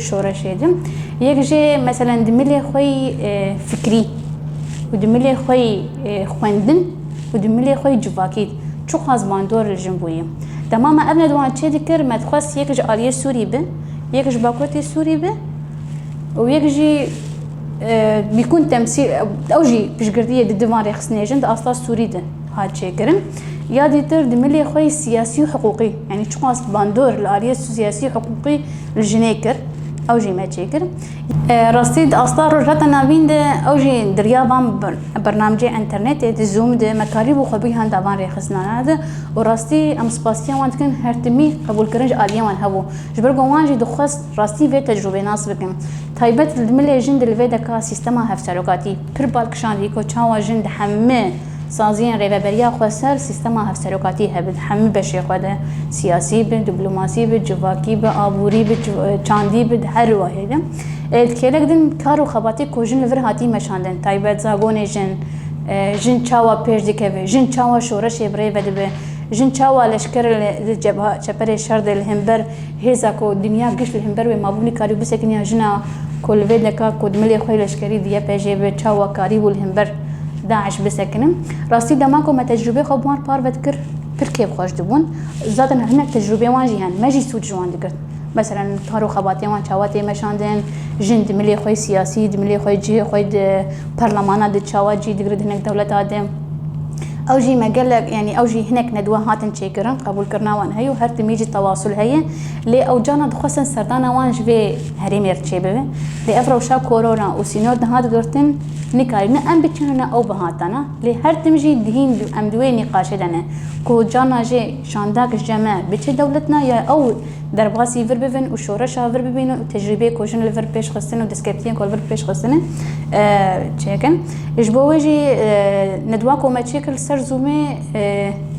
شورش يدم يكجي مثلا دملي خوي فكري ودملي خوي خوندن ودملي خوي جواكيد شو خاص باندور الجنبوية تماما أبنا دوان تشي ذكر ما تخص يكجي آلية سوري به يكجي باكوتي سوري به ويكجي بيكون تمثيل أوجي بشقردية ددوان ريخس نيجن ده أصلا سوري ده هاد شي كرن يا ديتر دملي خوي سياسي وحقوقي يعني شو خاص باندور الآلية سياسي وحقوقي الجنيكر اوجي ما تشيكر رصيد اصلا رجعتنا بين ده اوجي دريابان برنامج انترنت زوم ده مكاريب وخبي هان دابان ريخسنا هذا ورستي ام سباسيا وانت كن هرتمي قبول كرنج اليا وان هبو جبر وانجي دخص رستي في تجربه ناس بكم تايبت الملي جند الفيدا كا سيستما هفسلوكاتي بربالك شانديكو تشاوا جند حمه سازين ريبريا خوسر سيستما هفسلوكاتي هبد حمي بشي خدا سياسي بن دبلوماسي بن جواكي بن ابوري بن چاندي بن هر واحد الكلك دن كارو خباتي كوجن لفر هاتي مشاندن تايبت زاغون جن چاوا پیش دکه جن چاوا شورش بري بده جن چاوا لشکر الجبهه چپر شرد الهمبر هيزا کو دنيا قش الهمبر ومابوني كارو بسكنيا جنا كل فيدكا كود ملي خوي لشکري ديا پیش به چاوا كاري والهمبر داعش بسكنم راستي دماكو ما تجربه خبوان بار بذكر بركيب خوش دبون زادن هناك تجربه واجي هن ماجي سود جوان دكر مثلا كارو خباتي وان چاواتي مشاندن جند ملي خوي سياسي ملي خوي جي خوي برلمانات د چاواجي دغر هناك دولت ادم او جي ما قال لك يعني او جي هناك ندوه هاتن تشيكرن قبول كرنا وان هي وهرت ميجي تواصل هي لي او جانا دخسن سردانا وان جبي هريمير تشيبه لي افروشا كورونا وسينود هاد غرتن نكارنا ام بتشنا او بهاتنا لي هرت مجي دهين ام دوي نقاش دنا كو جانا جي شانداك جماعه بتش دولتنا يا او درباسي فيربفن وشورشا فيربفن وتجربه كوجن ليفر بيش خصنا وديسكريبتين كول فير بيش خصنا تشيكن اجبوجي ندواكو ما تشيكل سرزومي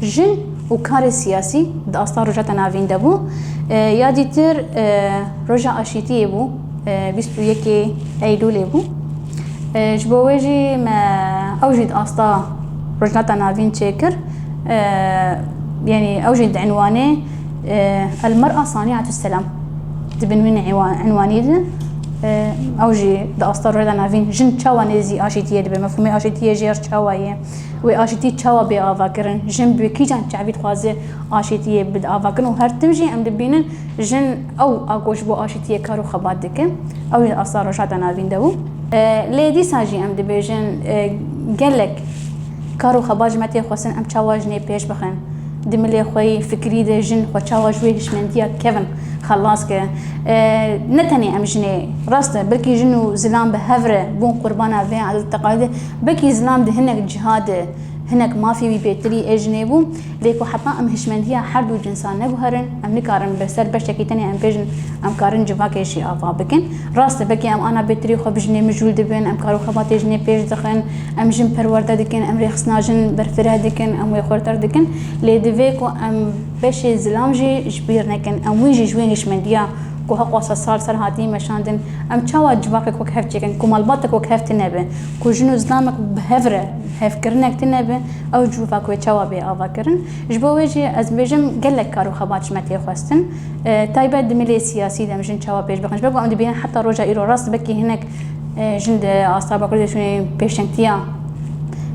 جن وكار سياسي دا اصلا رجعتنا فين دبو يا ديتر رجع اشيتي بو بيستو يكي ايدول بو جبوجي ما اوجد اصلا رجعتنا فين تشيكر يعني اوجد عنواني المرأة صانعة السلام تبنوين عنواني ده اوجي دا اصلا رجعتنا فين جن تشاوا نزي اشيتي بمفهوم اشيتي جير تشاوا واشيتي تشاوا بي افاكرن جن بكي جان تعبيد خوازه اشيتي بد افاكرن وهر تمشي ام دبينن جن او اكوش بو اشيتي كارو خبات دك او اصلا رجعتنا فين دو ليدي ساجي ام دبيجن قالك كارو خباج متي خوسن ام تشاواجني بيش بخن دملي خوي فكري ده جن خو تشاواجويش منديا كيفن خلاص ك نتني امجني راسته بلكي جنو زلام بهفره بون قربانا في على التقاليد بلكي زلام ده هناك جهاد هناك ما في بيتري اجنبو ليكو حتى ام هشمنديا حرب وجنسان نبهرن ام نكارن بسر بشكي تاني ام بيجن ام كارن جواكي شي افا بكن راسته بكي ام انا بيتري خو بجني مجول دبن ام كارو خبات اجني بيج دخن ام جن پرورده دكن ام رخصنا جن برفره دكن ام ويخورتر دكن لي ديفيكو ام بشي زلامجي جبير نكن ام ويجي جوين هشمنديا كو هقوس صار سر هاتي مشاندن ام تشوا جواكك وك هفتكن كو مالباتك وك هفتنبه كو جنو زلامك بهفره هفكرنك تنبه او جوفاك وتشوا بي افكرن جبوجي از بيجم قالك كارو خباتش متي خوستن تايبه دملي سياسي دمجن تشوا بيج بخنج بقى عند بين حتى رجا ايرو راس بكي هناك جند اصحاب كل شوي بيشنتيا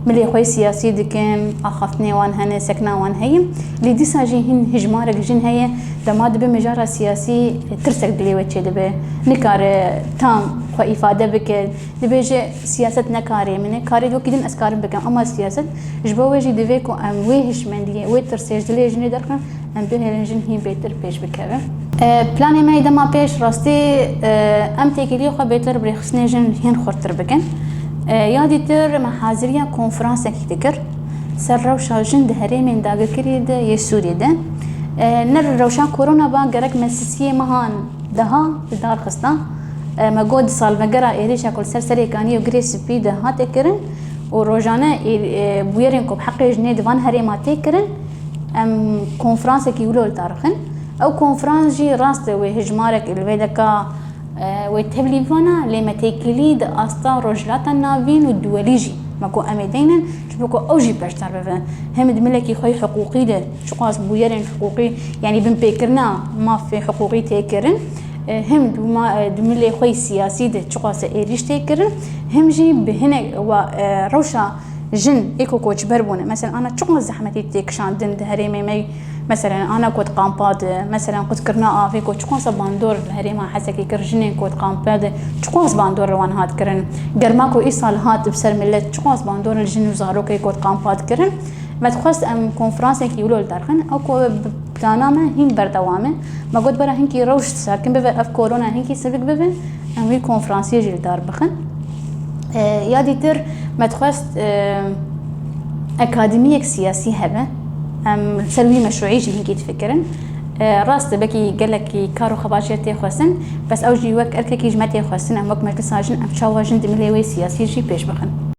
ملي خوي سياسي دكن اخفتني وان هنا سكنا وان هي اللي دي ساجين هجمارك جن هي دماد بمجرى سياسي ترسك دلي وجه دبه نكار تام خو افاده بك دبيجه سياسه نكاري من كاري دو كدن اسكار بك اما سياسه جبو وجه دبيكو ام ويهش منديه وترسج دلي جن دركن ام به جن هي بيتر بيش بكبه بلاني ما دما بيش راستي ام تيكلي خو بيتر برخصني جن هين خورتر بكن يادي تر محاضرية كونفرانس كتكر سر روشا جند هريمين داغ كريد يسوري ده نر روشا كورونا با غرق مسسيه مهان دها دار خستا ما قود سال مقرا ايريشا كل سرسري كانيو غريس بي ده هاتكرن وروجانا بويرين كو بحق جنيد فان هريما تكرن ام كونفرانس كي يقولوا التاريخن او كونفرانس جي راسته وهجمارك الفيدكا وتبليفانا لما تيكليد أصلا رجلات النافين والدوليجي ماكو أمدينا شبكو أوجي باشتر بفن هم دملكي خوي حقوقي ده شو قاس بويرين حقوقي يعني بنبيكرنا ما في حقوقي تيكرن هم دوما دملي خوي سياسي ده چقاس ايريش تكرن هم جي بهنا و روشا جن ايكو كوتش بربونه مثلا انا چقا زحمتي تكشان دن هريمي مي مثلا انا كنت قامباد مثلا كنت كرنا في كنت چقا باندور هريما حسكي كرجني كنت قامباد چقا باندور روان هات كرن گرماكو ايصال هات بسر ملت چقا باندور الجن وزارو كي كنت قامباد كرن ما تخص ام كونفرنس كي يقولوا لدرخن او بلانامه هين بردوامه ما قلت برا هنكي روش ساكن بف اف كورونا هنكي سبق بفن ام وي كونفرنس يجي لدار بخن يا ديتر ما تخص اكاديميك سياسي هبه ام سلوي مشروعي جي هنكي تفكرن راست بكي قال لك كارو خباشيتي خوسن بس اوجي وك اركي جمعتي خوسن ام وك مركز ساجن ام شاواجن دملي وي سياسي جي بيش بخن